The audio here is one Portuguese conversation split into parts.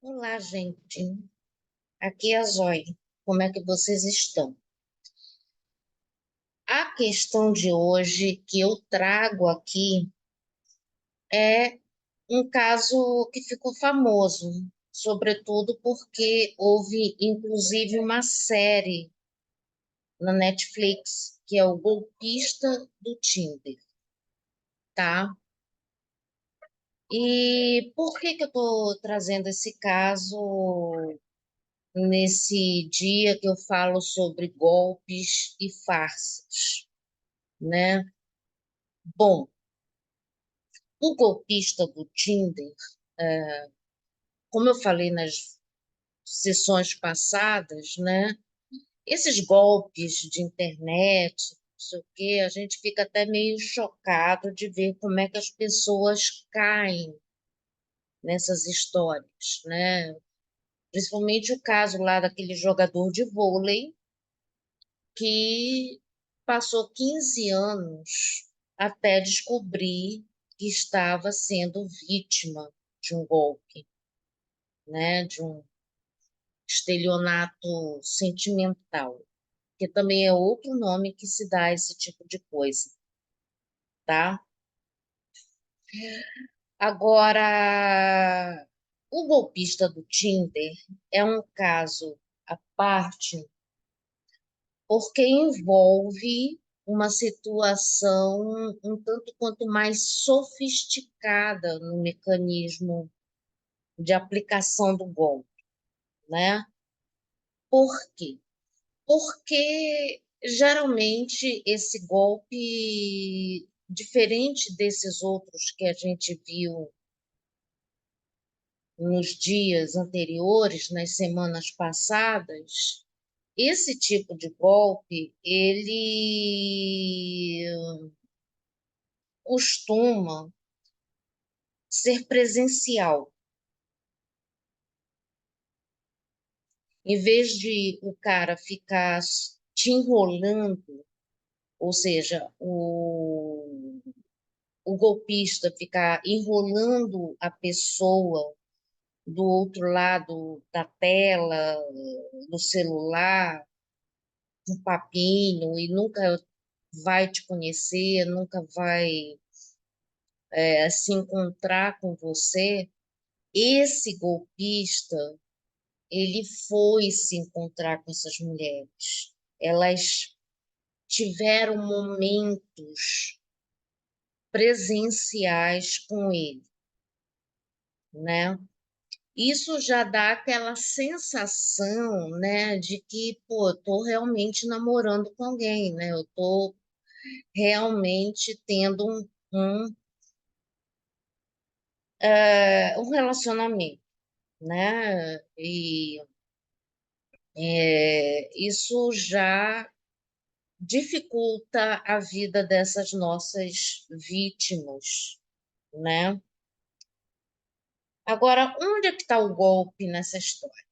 Olá, gente. Aqui é a Zoe. Como é que vocês estão? A questão de hoje que eu trago aqui é um caso que ficou famoso, sobretudo porque houve, inclusive, uma série na Netflix, que é o Golpista do Tinder, tá? E por que que eu estou trazendo esse caso nesse dia que eu falo sobre golpes e farsas, né? Bom, o golpista do Tinder, como eu falei nas sessões passadas, né? Esses golpes de internet, não sei o quê, a gente fica até meio chocado de ver como é que as pessoas caem nessas histórias, né? Principalmente o caso lá daquele jogador de vôlei que passou 15 anos até descobrir que estava sendo vítima de um golpe, né, de um estelionato sentimental, que também é outro nome que se dá a esse tipo de coisa, tá? Agora, o golpista do Tinder é um caso à parte porque envolve uma situação um tanto quanto mais sofisticada no mecanismo de aplicação do golpe, né? Por quê? Porque geralmente esse golpe, diferente desses outros que a gente viu nos dias anteriores, nas semanas passadas, esse tipo de golpe, ele costuma ser presencial. Em vez de o cara ficar te enrolando, ou seja, o golpista ficar enrolando a pessoa do outro lado da tela, do celular, um papinho, e nunca vai te conhecer, nunca vai se encontrar com você, esse golpista ele foi se encontrar com essas mulheres. Elas tiveram momentos presenciais com ele, né? Isso já dá aquela sensação, né, de que, pô, eu tô realmente namorando com alguém, né? Eu tô realmente tendo um relacionamento, né? E isso já dificulta a vida dessas nossas vítimas, né? Agora, onde é que está o golpe nessa história?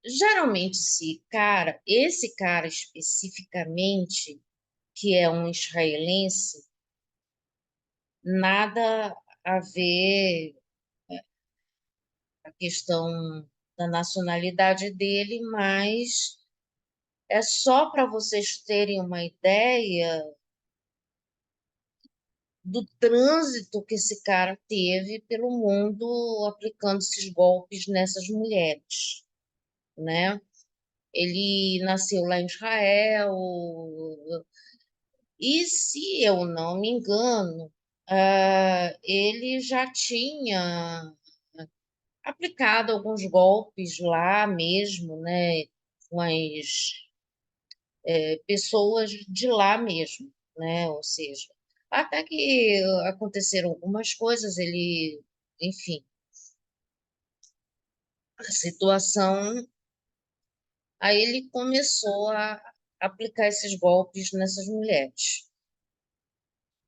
Geralmente, esse cara especificamente, que é um israelense, nada a ver a questão da nacionalidade dele, mas é só para vocês terem uma ideia do trânsito que esse cara teve pelo mundo aplicando esses golpes nessas mulheres, né? Ele nasceu lá em Israel e, se eu não me engano, ele já tinha aplicado alguns golpes lá mesmo, né? Com as pessoas de lá mesmo, né? Ou seja, até que aconteceram algumas coisas, ele, enfim, a situação, aí ele começou a aplicar esses golpes nessas mulheres.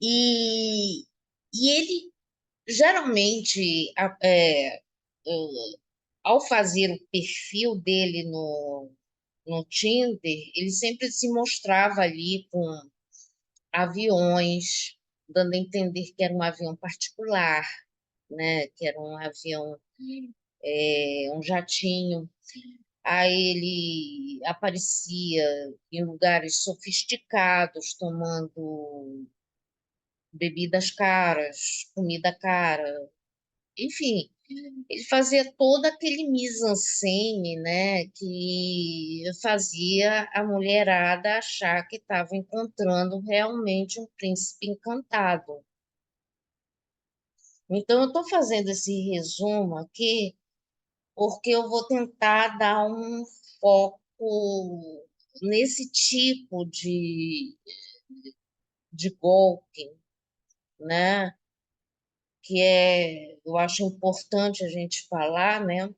E, e ele geralmente, ao fazer o perfil dele no Tinder, ele sempre se mostrava ali com aviões, dando a entender que era um avião particular, né? Que era um avião. um jatinho. Aí ele aparecia em lugares sofisticados, tomando bebidas caras, comida cara, enfim, ele fazia todo aquele mise-en-scène, né, que fazia a mulherada achar que estava encontrando realmente um príncipe encantado. Então, eu estou fazendo esse resumo aqui porque eu vou tentar dar um foco nesse tipo de golpe, né? Que eu acho importante a gente falar, né?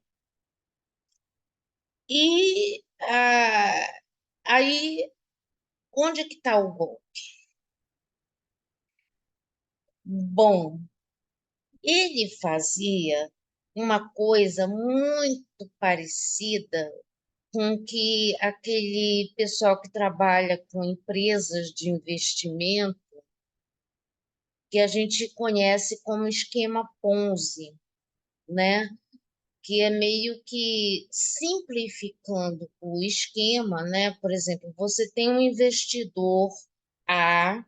E aí, onde que está o golpe? Bom, ele fazia uma coisa muito parecida com que aquele pessoal que trabalha com empresas de investimento, que a gente conhece como esquema Ponzi, né? Que é meio que simplificando o esquema, né? Por exemplo, você tem um investidor A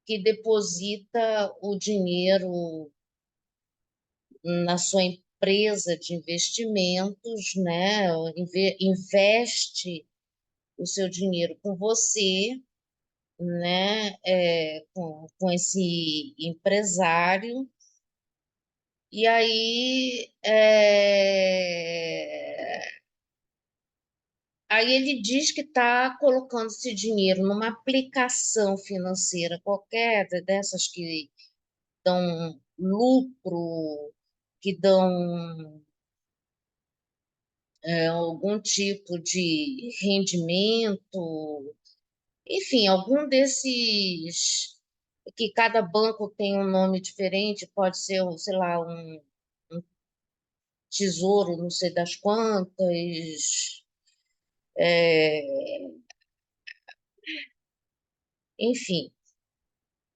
que deposita o dinheiro na sua empresa de investimentos, né? Investe o seu dinheiro com você, né? Com esse empresário. E aí, aí ele diz que está colocando esse dinheiro numa aplicação financeira qualquer, dessas que dão lucro, que dão algum tipo de rendimento, enfim, algum desses que cada banco tem um nome diferente, pode ser, sei lá, um tesouro, não sei das quantas, enfim.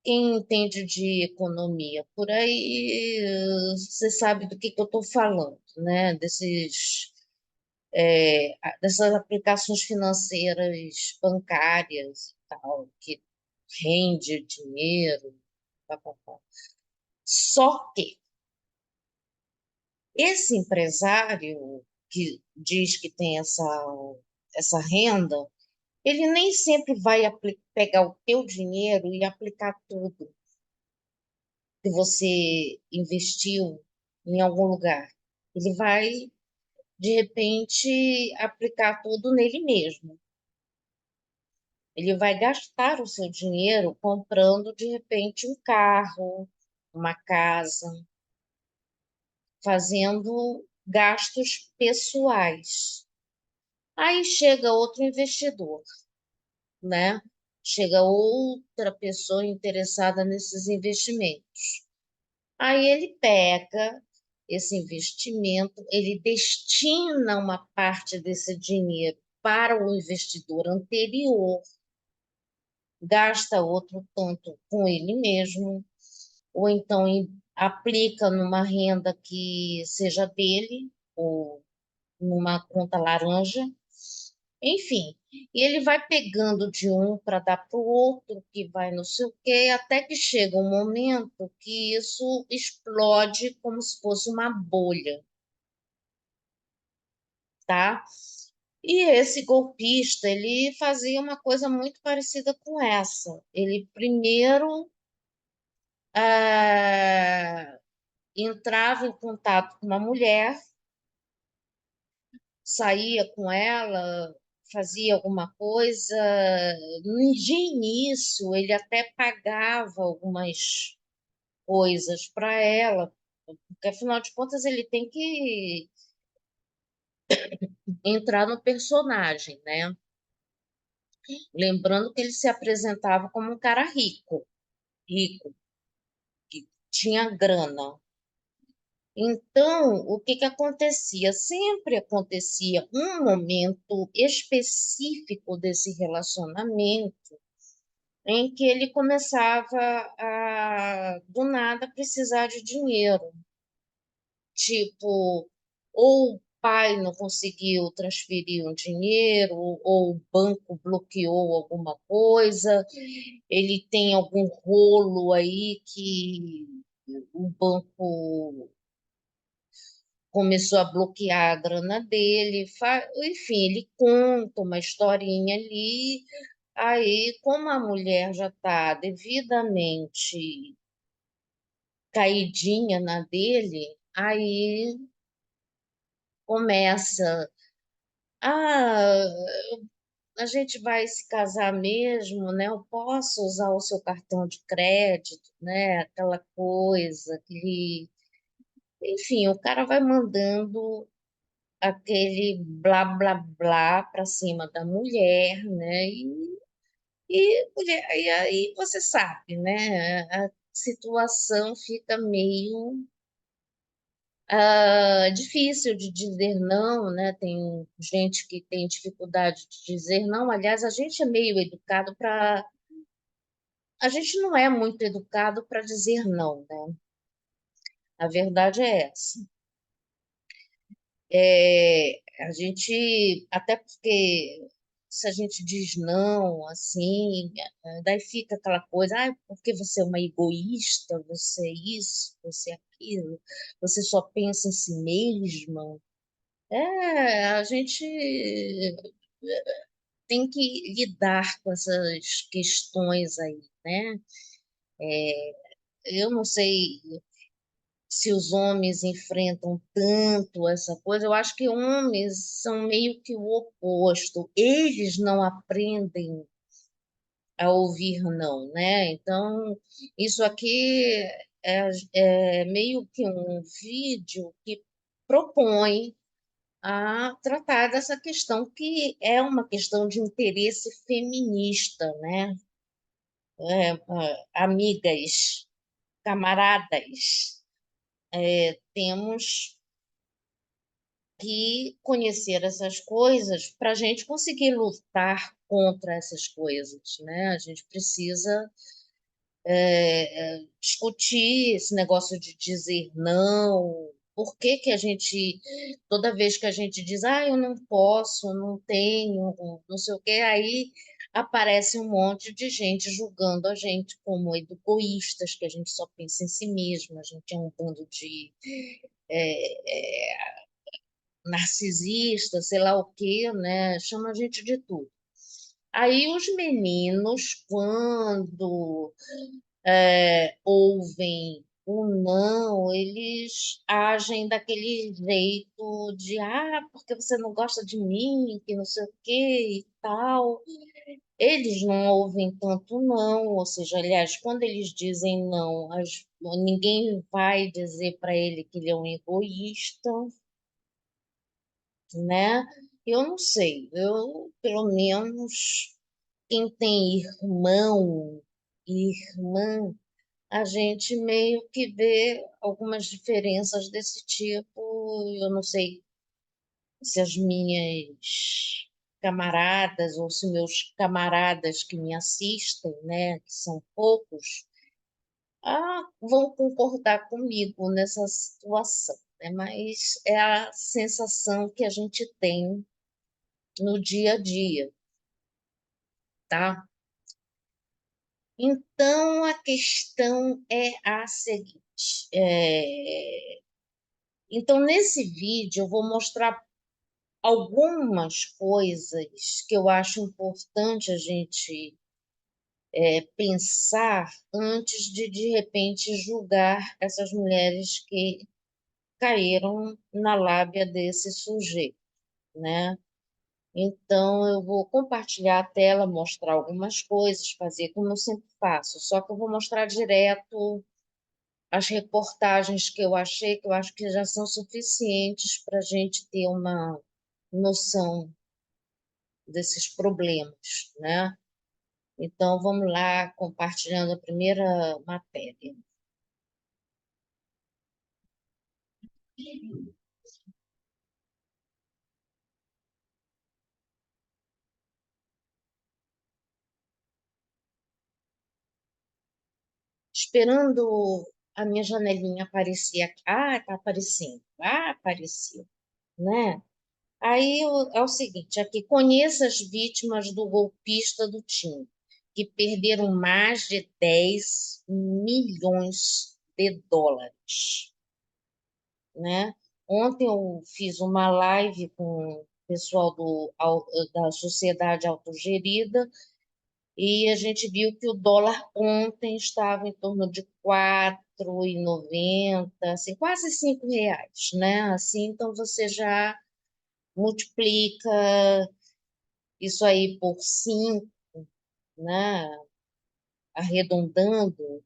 Quem entende de economia por aí, você sabe do que eu estou falando, né? Dessas aplicações financeiras bancárias e tal, que rende dinheiro, papapá. Só que esse empresário que diz que tem essa renda, ele nem sempre vai pegar o teu dinheiro e aplicar tudo que você investiu em algum lugar. Ele vai, de repente, aplicar tudo nele mesmo. Ele vai gastar o seu dinheiro comprando, de repente, um carro, uma casa, fazendo gastos pessoais. Aí chega outro investidor, né? Chega outra pessoa interessada nesses investimentos. Aí ele pega esse investimento, ele destina uma parte desse dinheiro para o investidor anterior, gasta outro tanto com ele mesmo, ou então aplica numa renda que seja dele, ou numa conta laranja, enfim. E ele vai pegando de um para dar para o outro, que vai não sei o quê, até que chega um momento que isso explode como se fosse uma bolha, tá? E esse golpista, ele fazia uma coisa muito parecida com essa. Ele primeiro ah, entrava em contato com uma mulher, saía com ela, fazia alguma coisa. De início, ele até pagava algumas coisas para ela, porque afinal de contas ele tem que entrar no personagem, né? Lembrando que ele se apresentava como um cara rico, rico, que tinha grana. Então, o que que acontecia? Sempre acontecia um momento específico desse relacionamento em que ele começava do nada, precisar de dinheiro. Tipo, ou o pai não conseguiu transferir um dinheiro, ou o banco bloqueou alguma coisa, ele tem algum rolo aí que o banco começou a bloquear a grana dele, enfim, ele conta uma historinha ali, aí como a mulher já está devidamente caidinha na dele, aí começa, ah, a gente vai se casar mesmo, né? Eu posso usar o seu cartão de crédito, né? Aquela coisa, aquele... Enfim, o cara vai mandando aquele blá blá blá para cima da mulher, né? E aí você sabe, né? A situação fica meio difícil de dizer não, né? Tem gente que tem dificuldade de dizer não. Aliás, a gente é meio educado para. A gente não é muito educado para dizer não, né? A verdade é essa. A gente, até porque se a gente diz não, assim, daí fica aquela coisa, porque você é uma egoísta, você é isso, você é aquilo, você só pensa em si mesma. A gente tem que lidar com essas questões aí, né? Eu não sei se os homens enfrentam tanto essa coisa, eu acho que homens são meio que o oposto. Eles não aprendem a ouvir não, né? Então, isso aqui é meio que um vídeo que propõe a tratar dessa questão que é uma questão de interesse feminista, né? Amigas, camaradas, temos que conhecer essas coisas para a gente conseguir lutar contra essas coisas, né? A gente precisa discutir esse negócio de dizer não. Por que que a gente, toda vez que a gente diz, eu não posso, não tenho, não sei o quê, aí aparece um monte de gente julgando a gente como egoístas, que a gente só pensa em si mesmo, a gente é um bando de narcisista, sei lá o quê, né? Chama a gente de tudo. Aí os meninos, quando ouvem o não, eles agem daquele jeito de, porque você não gosta de mim, que não sei o quê e tal. Eles não ouvem tanto não, ou seja, aliás, quando eles dizem não, ninguém vai dizer para ele que ele é um egoísta, né? Eu não sei, eu, pelo menos, quem tem irmão e irmã, a gente meio que vê algumas diferenças desse tipo. Eu não sei se as minhas camaradas ou se meus camaradas que me assistem, né, que são poucos, vão concordar comigo nessa situação, né? Mas é a sensação que a gente tem no dia a dia, tá? Então, a questão é a seguinte. Então, nesse vídeo, eu vou mostrar algumas coisas que eu acho importante a gente pensar antes de repente, julgar essas mulheres que caíram na lábia desse sujeito, né? Então, eu vou compartilhar a tela, mostrar algumas coisas, fazer como eu sempre faço, só que eu vou mostrar direto as reportagens que eu achei, que eu acho que já são suficientes para a gente ter uma noção desses problemas, né? Então, vamos lá, compartilhando a primeira matéria. Esperando a minha janelinha aparecer aqui. Tá aparecendo. Apareceu. né? Aí é o seguinte, aqui, conheça as vítimas do golpista do Tim, que perderam mais de 10 milhões de dólares, né? Ontem eu fiz uma live com o pessoal da Sociedade Autogerida e a gente viu que o dólar ontem estava em torno de 4,90, assim, quase R$ 5, né? Assim, então você já multiplica isso aí por 5, né? Arredondando,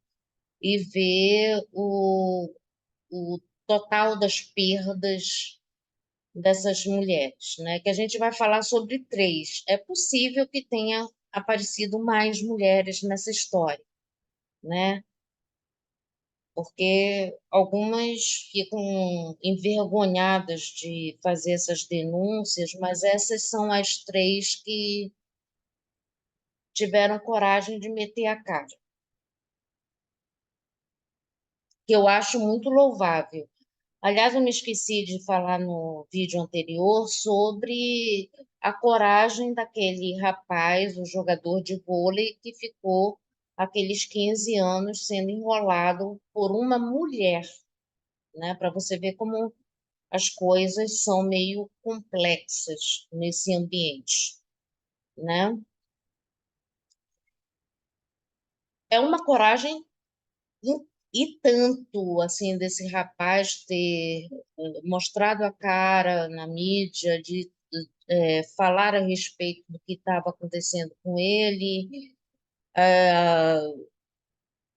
e vê o total das perdas dessas mulheres, né? Que a gente vai falar sobre três. É possível que tenha aparecido mais mulheres nessa história, né? Porque algumas ficam envergonhadas de fazer essas denúncias, mas essas são as três que tiveram coragem de meter a cara, que eu acho muito louvável. Aliás, eu me esqueci de falar no vídeo anterior sobre a coragem daquele rapaz, o jogador de vôlei, que ficou aqueles 15 anos sendo enrolado por uma mulher, né? Para você ver como as coisas são meio complexas nesse ambiente, né? É uma coragem e tanto assim desse rapaz ter mostrado a cara na mídia, de falar a respeito do que estava acontecendo com ele,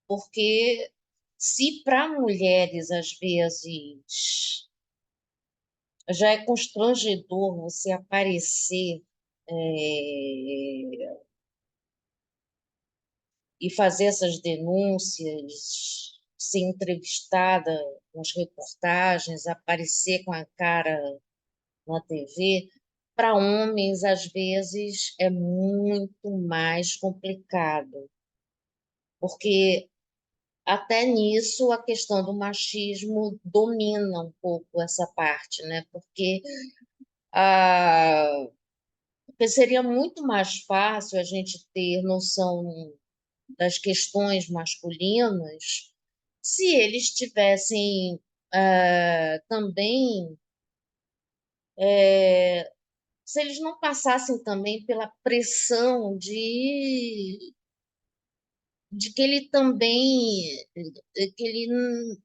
porque se para mulheres às vezes já é constrangedor você aparecer e fazer essas denúncias, ser entrevistada nas reportagens, aparecer com a cara na TV, para homens, às vezes, é muito mais complicado, porque até nisso a questão do machismo domina um pouco essa parte, né? Ah, porque seria muito mais fácil a gente ter noção das questões masculinas se eles tivessem também, se eles não passassem também pela pressão de que ele também, que ele,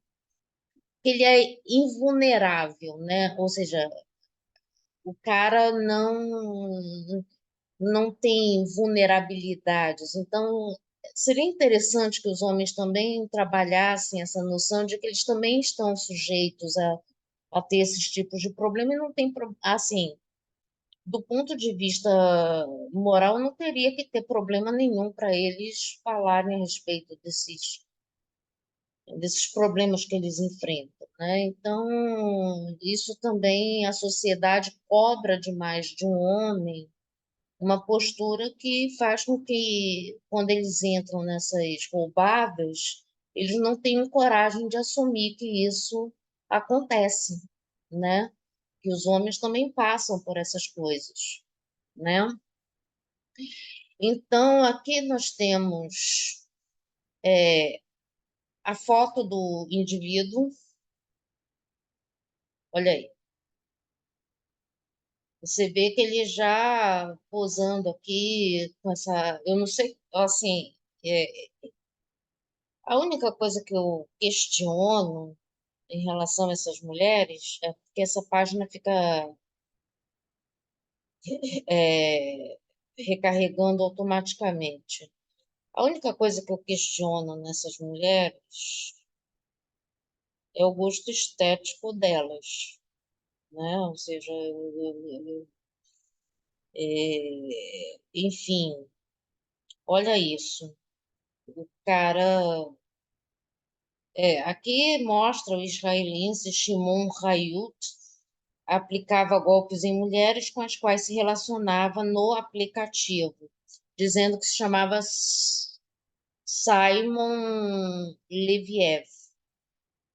que ele é invulnerável, né? Ou seja, o cara não tem vulnerabilidades. Então, seria interessante que os homens também trabalhassem essa noção de que eles também estão sujeitos a ter esses tipos de problema e não tem, assim, do ponto de vista moral, não teria que ter problema nenhum para eles falarem a respeito desses problemas que eles enfrentam, né? Então, isso também a sociedade cobra demais de um homem, uma postura que faz com que, quando eles entram nessas roubadas, eles não tenham coragem de assumir que isso acontece, né? Que os homens também passam por essas coisas, né? Então, aqui nós temos a foto do indivíduo, olha aí, você vê que ele já posando aqui com essa, eu não sei, assim, é, a única coisa que eu questiono em relação a essas mulheres é porque essa página fica recarregando automaticamente. A única coisa que eu questiono nessas mulheres é o gosto estético delas, né? Ou seja, enfim, olha isso. O cara, aqui mostra o israelense Shimon Hayut aplicava golpes em mulheres com as quais se relacionava no aplicativo, dizendo que se chamava Simon Leviev.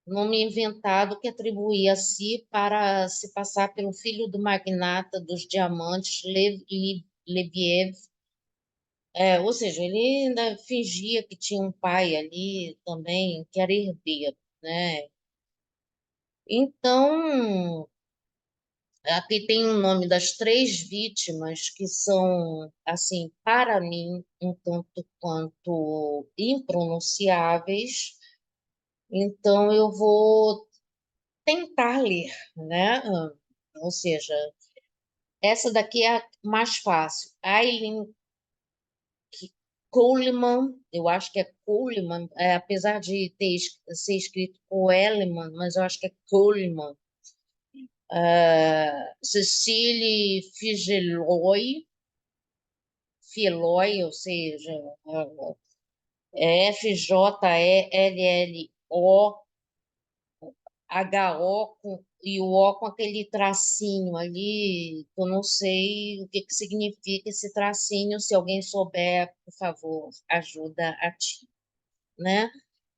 nome inventado que atribuía a si para se passar pelo filho do magnata dos diamantes, Leviev. Ou seja, ele ainda fingia que tinha um pai ali também, que era herdeiro, né? Então, aqui tem o nome das três vítimas que são, assim, para mim, um tanto quanto impronunciáveis. Então, eu vou tentar ler, né? Ou seja, essa daqui é a mais fácil. Aileen Coleman, eu acho que é Coleman, apesar de ser escrito Coleman, mas eu acho que é Coleman. Cecily Filoy, ou seja, FJELLO HO e o O com aquele tracinho ali, que eu não sei o que que significa esse tracinho, se alguém souber, por favor, ajuda a ti, né?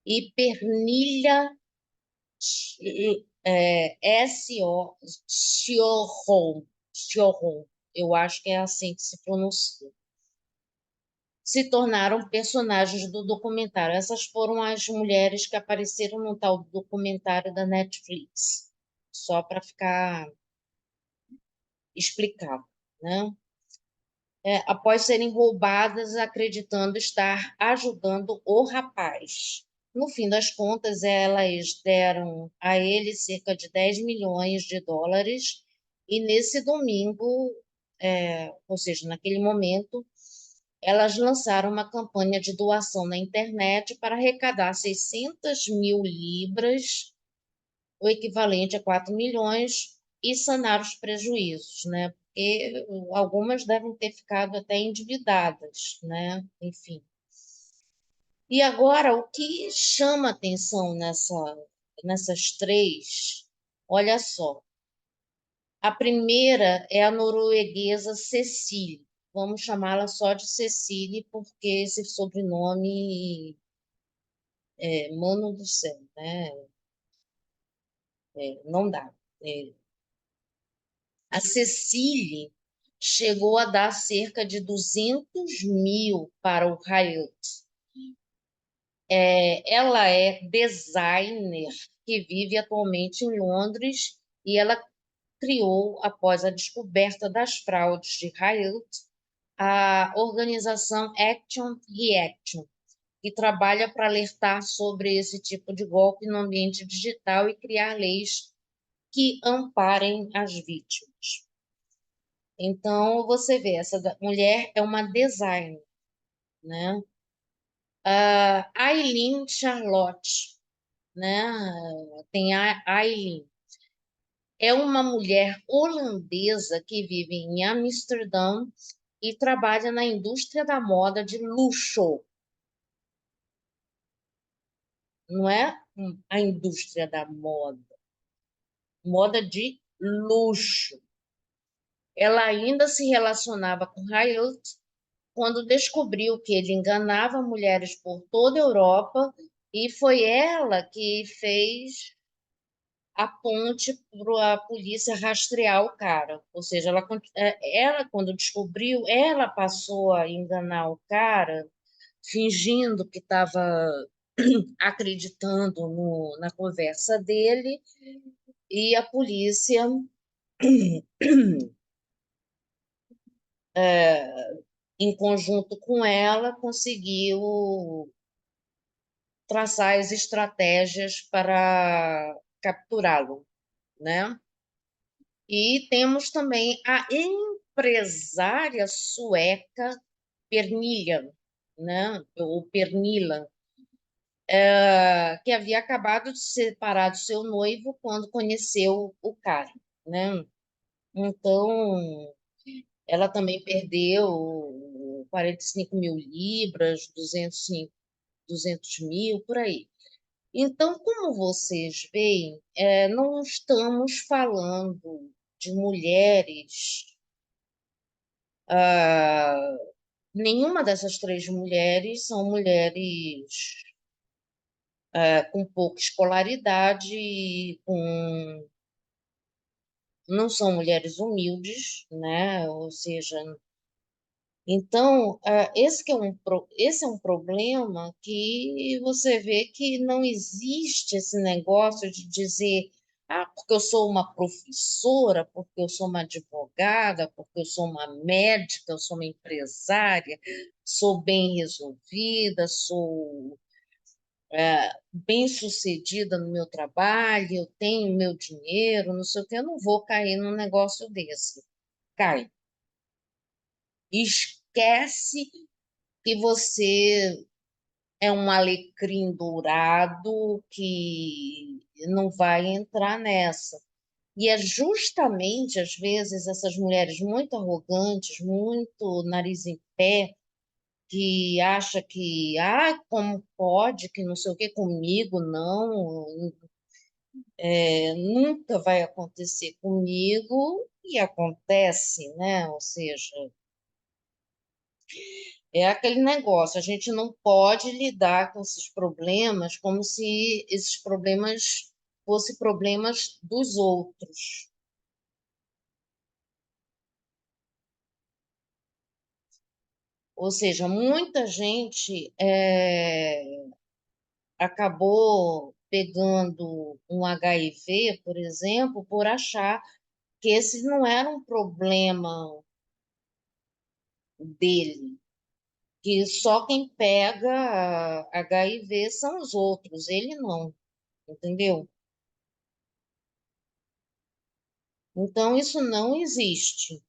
E pernilha S-O, Chioron, eu acho que é assim que se pronuncia. Se tornaram personagens do documentário. Essas foram as mulheres que apareceram no tal documentário da Netflix, só para ficar explicado, né? Após serem roubadas, acreditando estar ajudando o rapaz. No fim das contas, elas deram a ele cerca de 10 milhões de dólares, e nesse domingo, ou seja, naquele momento, elas lançaram uma campanha de doação na internet para arrecadar 600 mil libras, o equivalente a 4 milhões, e sanar os prejuízos, né? Porque algumas devem ter ficado até endividadas, né? Enfim. E agora, o que chama atenção nessas três, olha só. A primeira é a norueguesa Cecília. Vamos chamá-la só de Cecília, porque esse sobrenome mano do céu, né? Não dá. É, a Cecília chegou a dar cerca de 200 mil para o Hayat. Ela é designer que vive atualmente em Londres, e ela criou, após a descoberta das fraudes de Hayat, a organização Action Reaction, que trabalha para alertar sobre esse tipo de golpe no ambiente digital e criar leis que amparem as vítimas. Então, você vê, mulher é uma designer, né? A Aileen Charlotte, né? Tem a Aileen. É uma mulher holandesa que vive em Amsterdã e trabalha na indústria da moda de luxo. Não é a indústria da moda, moda de luxo. Ela ainda se relacionava com Hayat quando descobriu que ele enganava mulheres por toda a Europa, e foi ela que fez a ponte para a polícia rastrear o cara. Ou seja, ela, quando descobriu, ela passou a enganar o cara, fingindo que estava acreditando na conversa dele, e a polícia, em conjunto com ela, conseguiu traçar as estratégias para capturá-lo, né? E temos também a empresária sueca Pernilla, né? Ou Pernilla, que havia acabado de se separar do seu noivo quando conheceu o cara, né? Então, ela também perdeu 45 mil libras, 200 mil, por aí. Então, como vocês veem, não estamos falando de mulheres. ah, Nenhuma dessas três mulheres são mulheres com pouca escolaridade, e não são mulheres humildes, né? Ou seja, então, esse é um problema que você vê que não existe esse negócio de dizer, porque eu sou uma professora, porque eu sou uma advogada, porque eu sou uma médica, eu sou uma empresária, sou bem resolvida, sou bem-sucedida no meu trabalho, eu tenho meu dinheiro, não sei o que, eu não vou cair num negócio desse. Cai. Esquece que você é um alecrim dourado que não vai entrar nessa. E é justamente, às vezes, essas mulheres muito arrogantes, muito nariz em pé, que acha que, como pode, que não sei o que comigo, não, nunca vai acontecer comigo, e acontece, né? Ou seja, é aquele negócio, a gente não pode lidar com esses problemas como se esses problemas fossem problemas dos outros. Ou seja, muita gente acabou pegando um HIV, por exemplo, por achar que esse não era um problema dele, que só quem pega HIV são os outros, ele não, entendeu? Então, isso não existe.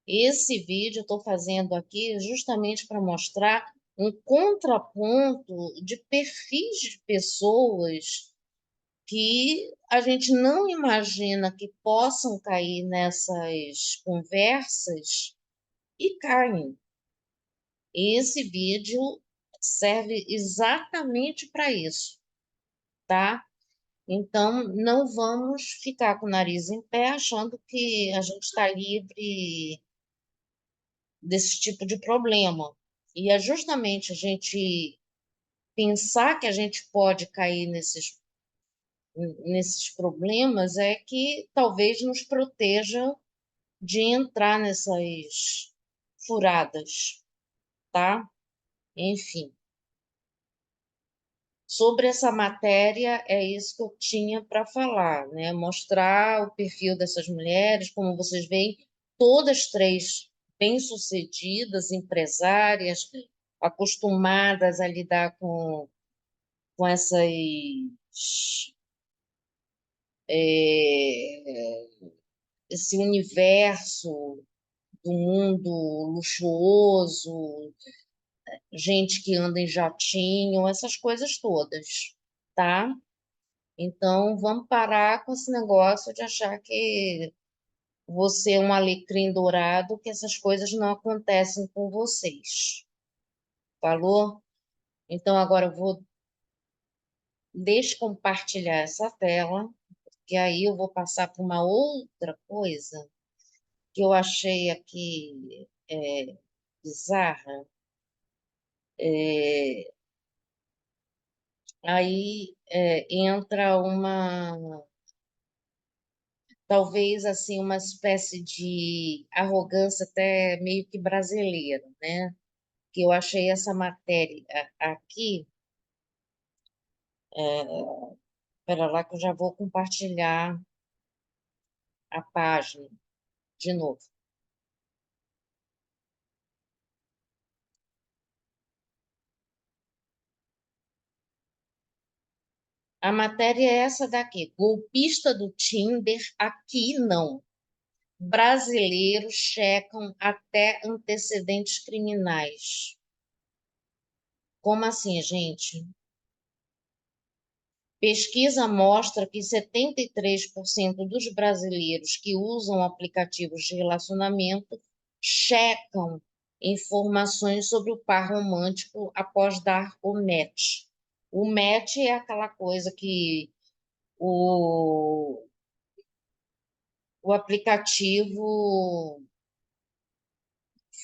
Esse vídeo eu estou fazendo aqui justamente para mostrar um contraponto de perfis de pessoas que a gente não imagina que possam cair nessas conversas e caem. Esse vídeo serve exatamente para isso, tá? Então, não vamos ficar com o nariz em pé achando que a gente está livre desse tipo de problema. E é justamente a gente pensar que a gente pode cair nesses problemas é que talvez nos proteja de entrar nessas furadas, tá? Enfim, sobre essa matéria é isso que eu tinha para falar, né? Mostrar o perfil dessas mulheres, como vocês veem, todas três bem-sucedidas, empresárias, acostumadas a lidar com esse universo do mundo luxuoso, gente que anda em jatinho, essas coisas todas, tá? Então, vamos parar com esse negócio de achar que você é um alecrim dourado, que essas coisas não acontecem com vocês. Falou? Então, agora eu vou descompartilhar essa tela, que aí eu vou passar para uma outra coisa que eu achei aqui bizarra. É, aí entra talvez assim, uma espécie de arrogância até meio que brasileira, né? Que eu achei essa matéria aqui, para lá que eu já vou compartilhar a página de novo. A matéria é essa daqui: golpista do Tinder, aqui não. Brasileiros checam até antecedentes criminais. Como assim, gente? Pesquisa mostra que 73% dos brasileiros que usam aplicativos de relacionamento checam informações sobre o par romântico após dar o match. O match é aquela coisa que o, o aplicativo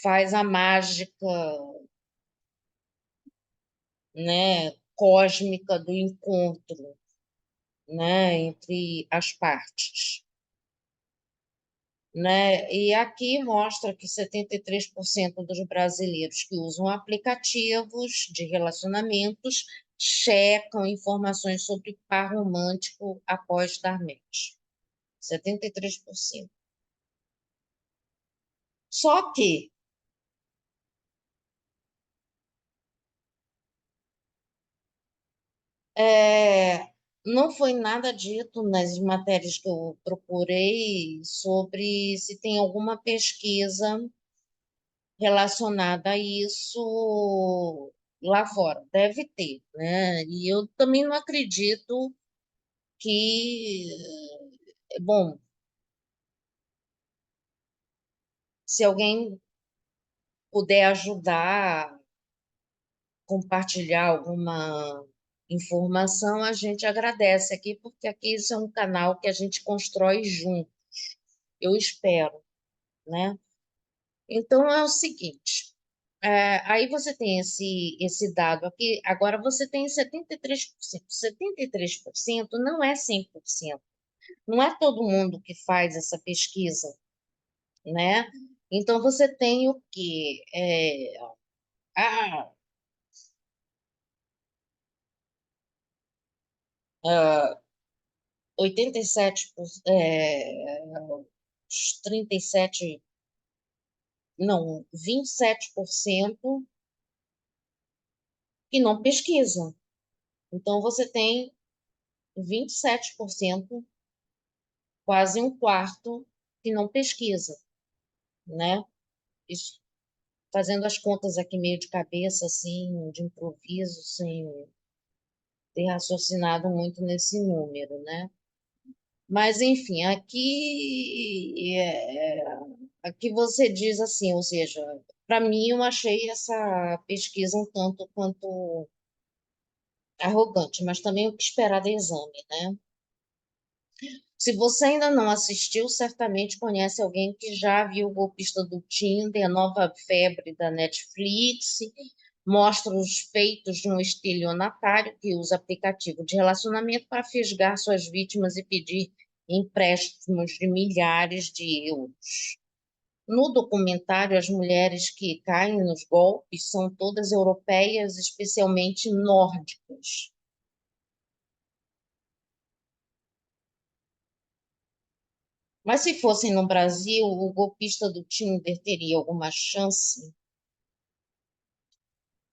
faz a mágica, né? cósmica do encontro, né, entre as partes, né? E aqui mostra que 73% dos brasileiros que usam aplicativos de relacionamentos checam informações sobre par romântico após dar match. 73%. Só que é, não foi nada dito nas matérias que eu procurei sobre se tem alguma pesquisa relacionada a isso lá fora. Deve ter, né? E eu também não acredito que, bom, se alguém puder ajudar, compartilhar alguma informação, a gente agradece aqui, porque aqui isso é um canal que a gente constrói junto, eu espero, né? Então é o seguinte, aí você tem esse dado aqui, agora você tem 73%. 73% não é 100%. Não é todo mundo que faz essa pesquisa, né? Então você tem o quê? Ah, ah, 87%, os 37, não, 27% que não pesquisam. Então você tem 27%, quase um quarto, que não pesquisa, né? Isso, fazendo as contas aqui meio de cabeça, assim, de improviso, sem ter raciocinado muito nesse número, né? Mas, enfim, aqui você diz assim, ou seja, para mim eu achei essa pesquisa um tanto quanto arrogante, mas também o que esperar do exame, né? Se você ainda não assistiu, certamente conhece alguém que já viu o Golpista do Tinder, a nova febre da Netflix, mostra os feitos de um estelionatário que usa aplicativo de relacionamento para fisgar suas vítimas e pedir empréstimos de milhares de euros. No documentário, as mulheres que caem nos golpes são todas europeias, especialmente nórdicas. Mas se fossem no Brasil, o golpista do Tinder teria alguma chance?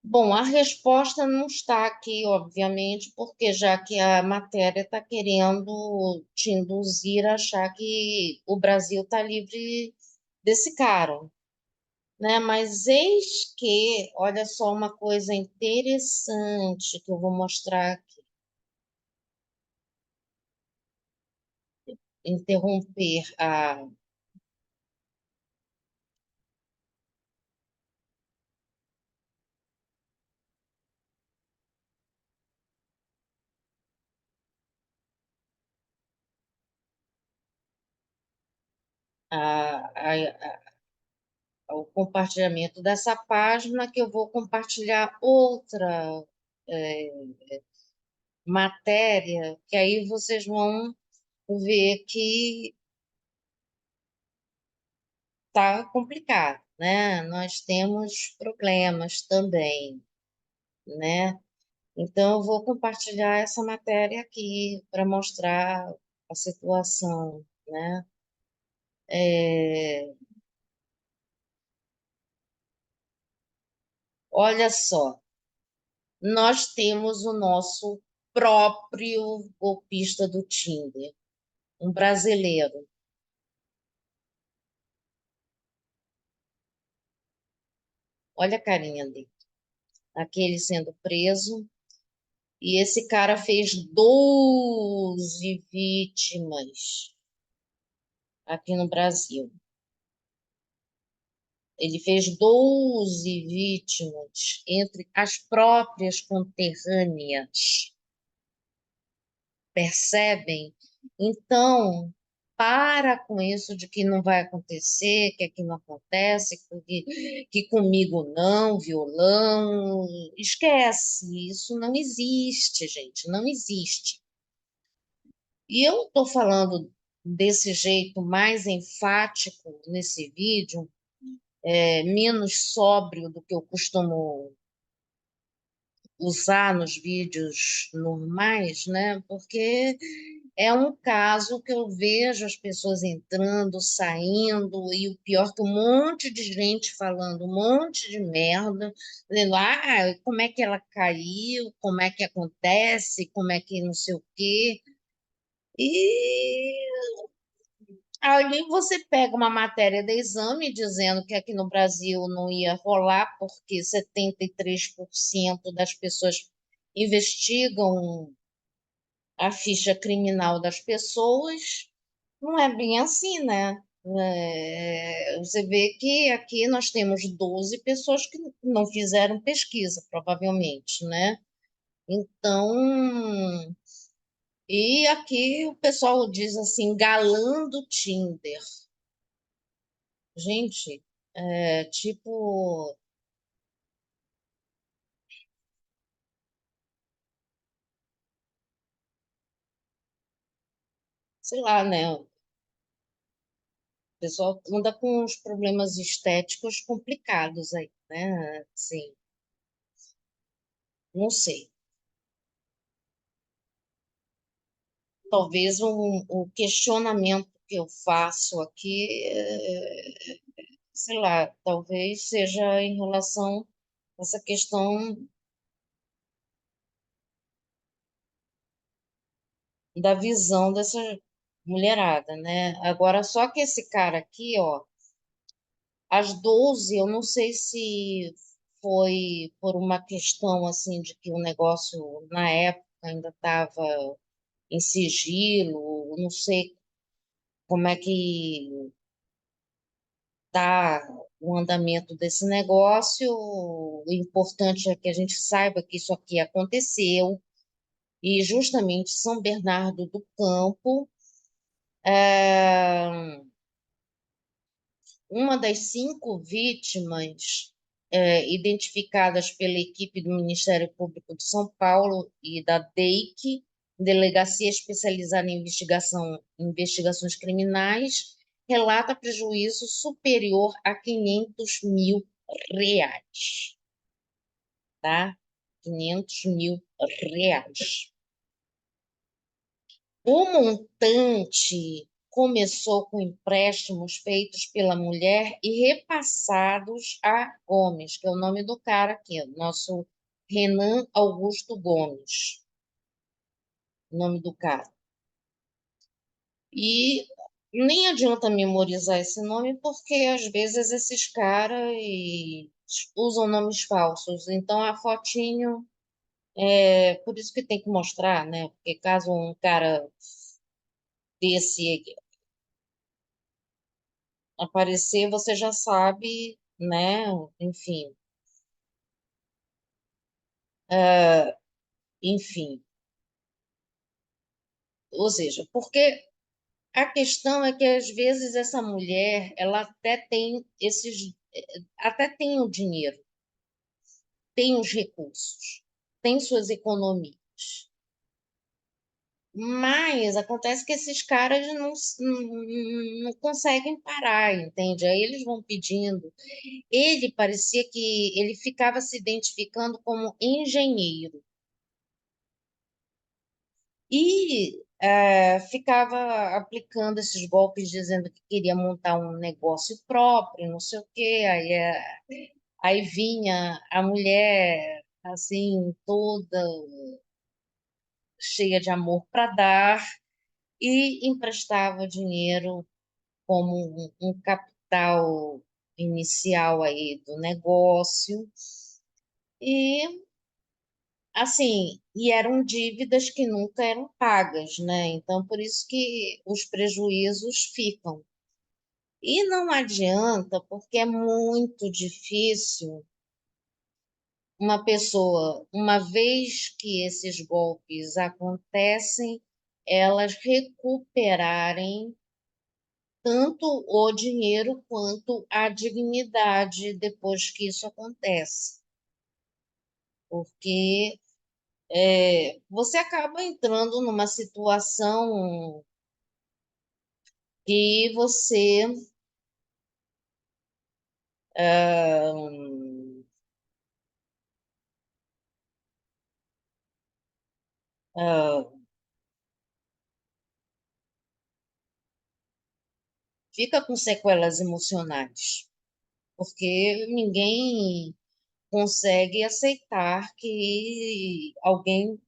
Bom, a resposta não está aqui, obviamente, porque já que a matéria está querendo te induzir a achar que o Brasil está livre desse cara, né? Mas eis que, olha só uma coisa interessante que eu vou mostrar aqui. Interromper o compartilhamento dessa página, que eu vou compartilhar outra é, matéria, que aí vocês vão ver que está complicado, né? Nós temos problemas também, né? Então, eu vou compartilhar essa matéria aqui para mostrar a situação, né? É, olha só, nós temos o nosso próprio golpista do Tinder, um brasileiro. Olha a carinha dele. Aquele sendo preso. E esse cara fez 12 vítimas aqui no Brasil. Ele fez 12 vítimas entre as próprias conterrâneas. Percebem? Então, para com isso de que não vai acontecer, que aqui não acontece, que comigo não, violão. Esquece, isso não existe, gente, não existe. E eu estou falando desse jeito mais enfático nesse vídeo, menos sóbrio do que eu costumo usar nos vídeos normais, né? Porque é um caso que eu vejo as pessoas entrando, saindo, e o pior que um monte de gente falando um monte de merda, dizendo, como é que ela caiu, como é que acontece, como é que não sei o quê. E aí você pega uma matéria de exame dizendo que aqui no Brasil não ia rolar porque 73% das pessoas investigam a ficha criminal das pessoas. Não é bem assim, né? Você vê que aqui nós temos 12 pessoas que não fizeram pesquisa, provavelmente, né? Então, e aqui o pessoal diz assim, galã do Tinder. Gente, tipo, sei lá, né? O pessoal anda com uns problemas estéticos complicados aí, né? Assim, não sei. Talvez o questionamento que eu faço aqui, sei lá, talvez seja em relação a essa questão da visão dessa mulherada, né? Agora, só que esse cara aqui, ó, às 12, eu não sei se foi por uma questão assim de que o negócio na época ainda estava em sigilo, não sei como é que está o andamento desse negócio. O importante é que a gente saiba que isso aqui aconteceu e justamente São Bernardo do Campo, é, uma das 5 vítimas identificadas pela equipe do Ministério Público de São Paulo e da DEIC, Delegacia Especializada em Investigações Criminais, relata prejuízo superior a R$ 500 mil, tá? R$ 500 mil. O montante começou com empréstimos feitos pela mulher e repassados a Gomes, que é o nome do cara aqui, nosso Renan Augusto Gomes, o nome do cara. E nem adianta memorizar esse nome, porque às vezes esses caras usam nomes falsos. Então a fotinho, por isso que tem que mostrar, né? Porque caso um cara desse aparecer, você já sabe, né? Enfim, enfim. Ou seja, porque a questão é que às vezes essa mulher, ela até tem o dinheiro, tem os recursos, tem suas economias. Mas acontece que esses caras não conseguem parar, entende? Aí eles vão pedindo. Ele parecia que ele ficava se identificando como engenheiro. E ficava aplicando esses golpes, dizendo que queria montar um negócio próprio, não sei o quê. Aí vinha a mulher, assim, toda cheia de amor para dar, e emprestava dinheiro como um capital inicial aí do negócio. E assim, e eram dívidas que nunca eram pagas, né? Então, por isso que os prejuízos ficam. E não adianta, porque é muito difícil uma pessoa, uma vez que esses golpes acontecem, elas recuperarem, tanto o dinheiro quanto a dignidade depois que isso acontece, porque você acaba entrando numa situação que você ah, ah, fica com sequelas emocionais, porque ninguém consegue aceitar que alguém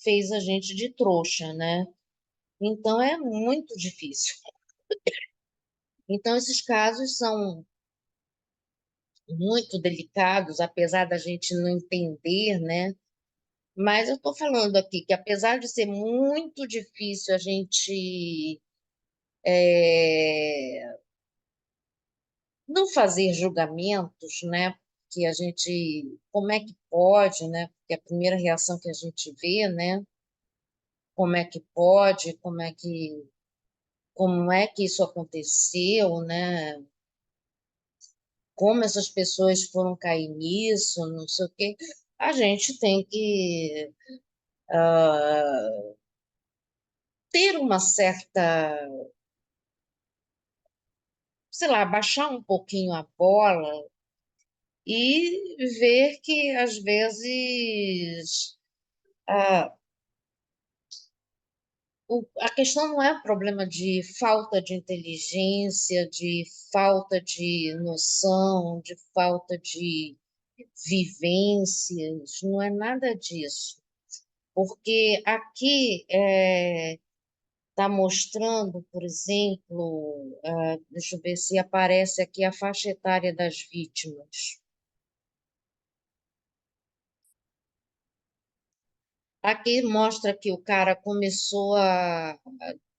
fez a gente de trouxa, né? Então é muito difícil. Então esses casos são muito delicados, apesar da gente não entender, né? Mas eu estou falando aqui que apesar de ser muito difícil a gente é, não fazer julgamentos, né? Que a gente, como é que pode, né? Porque a primeira reação que a gente vê, né? Como é que pode, como é que isso aconteceu, né? Como essas pessoas foram cair nisso, não sei o quê. A gente tem que ter uma certa, sei lá, baixar um pouquinho a bola e ver que às vezes ah, a questão não é um problema de falta de inteligência, de falta de noção, de falta de vivências, não é nada disso. Porque aqui está mostrando, por exemplo, deixa eu ver se aparece aqui a faixa etária das vítimas. Aqui mostra que o cara começou a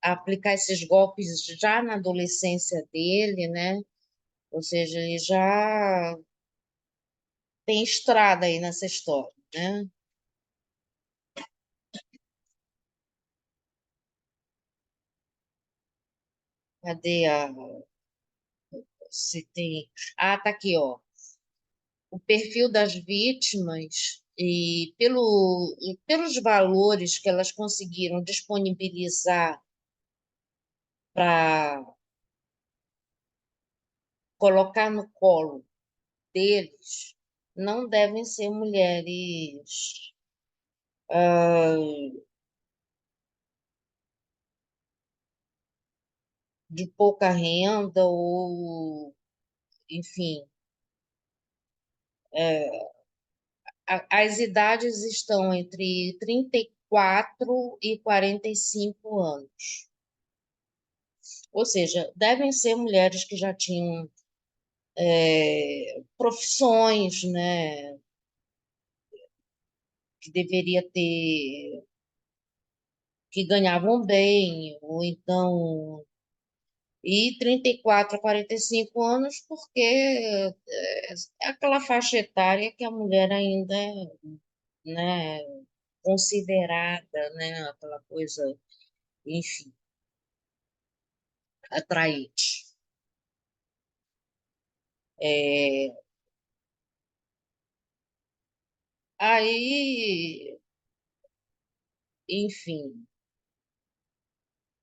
aplicar esses golpes já na adolescência dele, né? Ou seja, ele já tem estrada aí nessa história, né? Cadê se tem... Ah, tá aqui, ó. O perfil das vítimas e pelos valores que elas conseguiram disponibilizar para colocar no colo deles, não devem ser mulheres de pouca renda ou, enfim, as idades estão entre 34 e 45 anos. Ou seja, devem ser mulheres que já tinham profissões, né, que deveria ter, que ganhavam bem, ou então, e 34 a 45 anos, porque é aquela faixa etária que a mulher ainda é, né, considerada, né, aquela coisa, enfim, atraente. É, aí, enfim,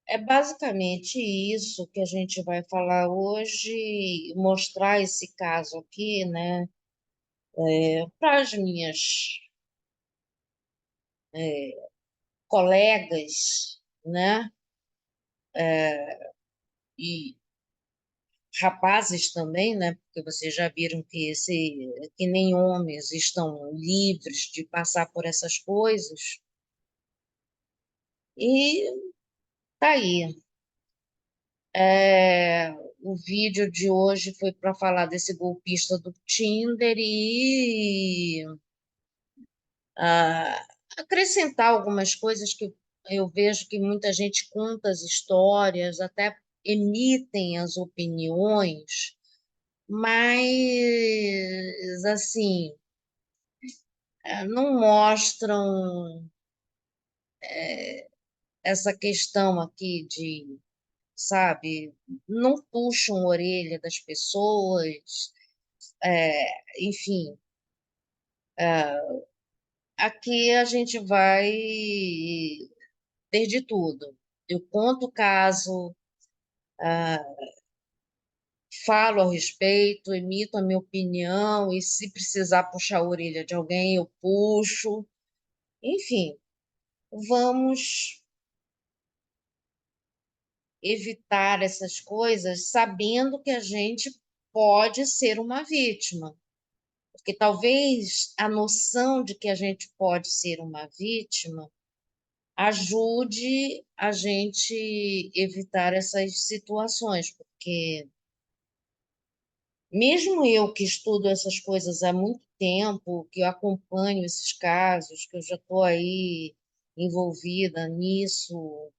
é basicamente isso que a gente vai falar hoje, mostrar esse caso aqui, né, para as minhas colegas, né, e rapazes também, né, porque vocês já viram que nem homens estão livres de passar por essas coisas. E tá aí. É, o vídeo de hoje foi para falar desse golpista do Tinder e ah, acrescentar algumas coisas que eu vejo que muita gente conta as histórias, até emitem as opiniões, mas assim, não mostram essa questão aqui de sabe? Não puxam a orelha das pessoas, enfim, aqui a gente vai ter de tudo. Eu conto o caso, falo a respeito, emito a minha opinião, e se precisar puxar a orelha de alguém, eu puxo. Enfim, vamos evitar essas coisas sabendo que a gente pode ser uma vítima. Porque talvez a noção de que a gente pode ser uma vítima ajude a gente evitar essas situações, porque mesmo eu que estudo essas coisas há muito tempo, que eu acompanho esses casos, que eu já estou aí envolvida nisso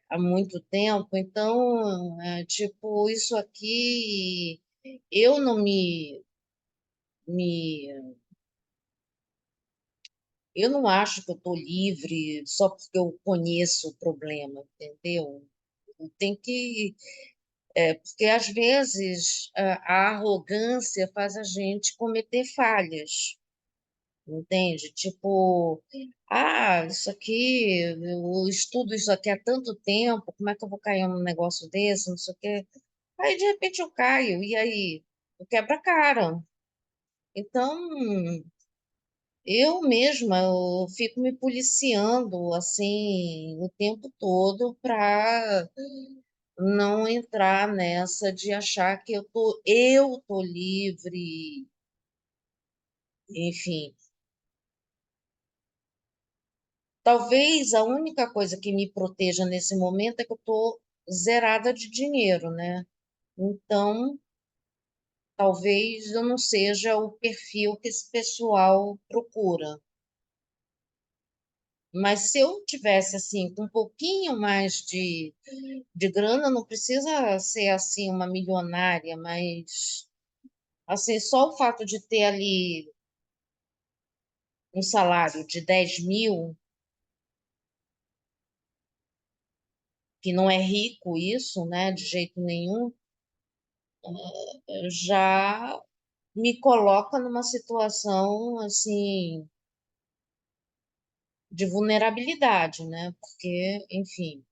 há muito tempo, então, tipo, isso aqui, eu não me eu não acho que eu estou livre só porque eu conheço o problema, entendeu? Tem que, porque às vezes a arrogância faz a gente cometer falhas, entende? Tipo, isso aqui, eu estudo isso aqui há tanto tempo, como é que eu vou cair num negócio desse, não sei o quê. Aí de repente eu caio, e aí? Eu quebro a cara. Então, eu mesma, eu fico me policiando assim o tempo todo para não entrar nessa de achar que eu tô livre, enfim. Talvez a única coisa que me proteja nesse momento é que eu tô zerada de dinheiro, né? Então, talvez eu não seja o perfil que esse pessoal procura. Mas se eu tivesse assim, com um pouquinho mais de grana, não precisa ser assim uma milionária, mas assim, só o fato de ter ali um salário de 10.000, que não é rico isso, né, de jeito nenhum, já me coloca numa situação assim de vulnerabilidade, né? Porque, enfim,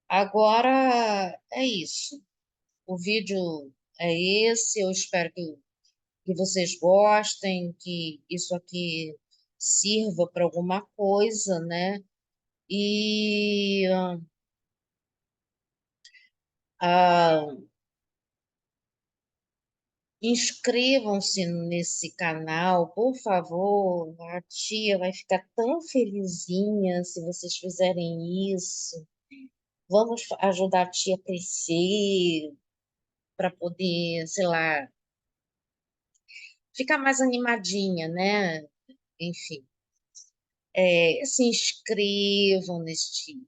agora é isso. O vídeo é esse, eu espero que vocês gostem, que isso aqui sirva para alguma coisa, né? E ah, inscrevam-se nesse canal, por favor. A tia vai ficar tão felizinha se vocês fizerem isso. Vamos ajudar a tia a crescer para poder, sei lá, ficar mais animadinha, né? Enfim, se inscrevam neste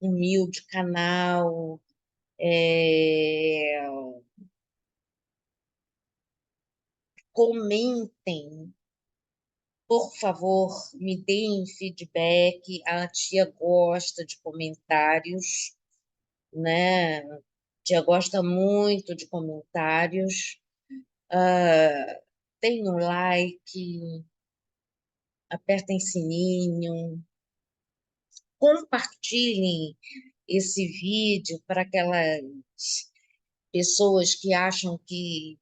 humilde canal, é, comentem, por favor, me deem feedback. A tia gosta de comentários, né? A tia gosta muito de comentários. Ah, deem um like, apertem sininho, compartilhem esse vídeo para aquelas pessoas que acham que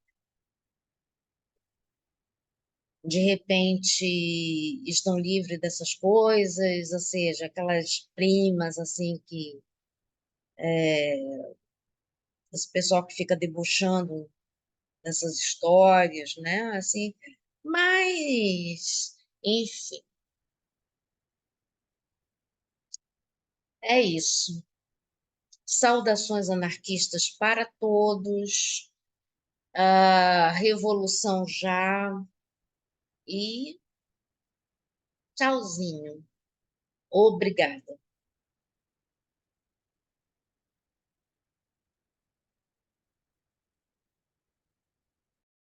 de repente estão livres dessas coisas, ou seja, aquelas primas assim que esse pessoal que fica debochando dessas histórias, né? Assim, mas enfim, é isso. Saudações anarquistas para todos. A revolução já e tchauzinho. Obrigada.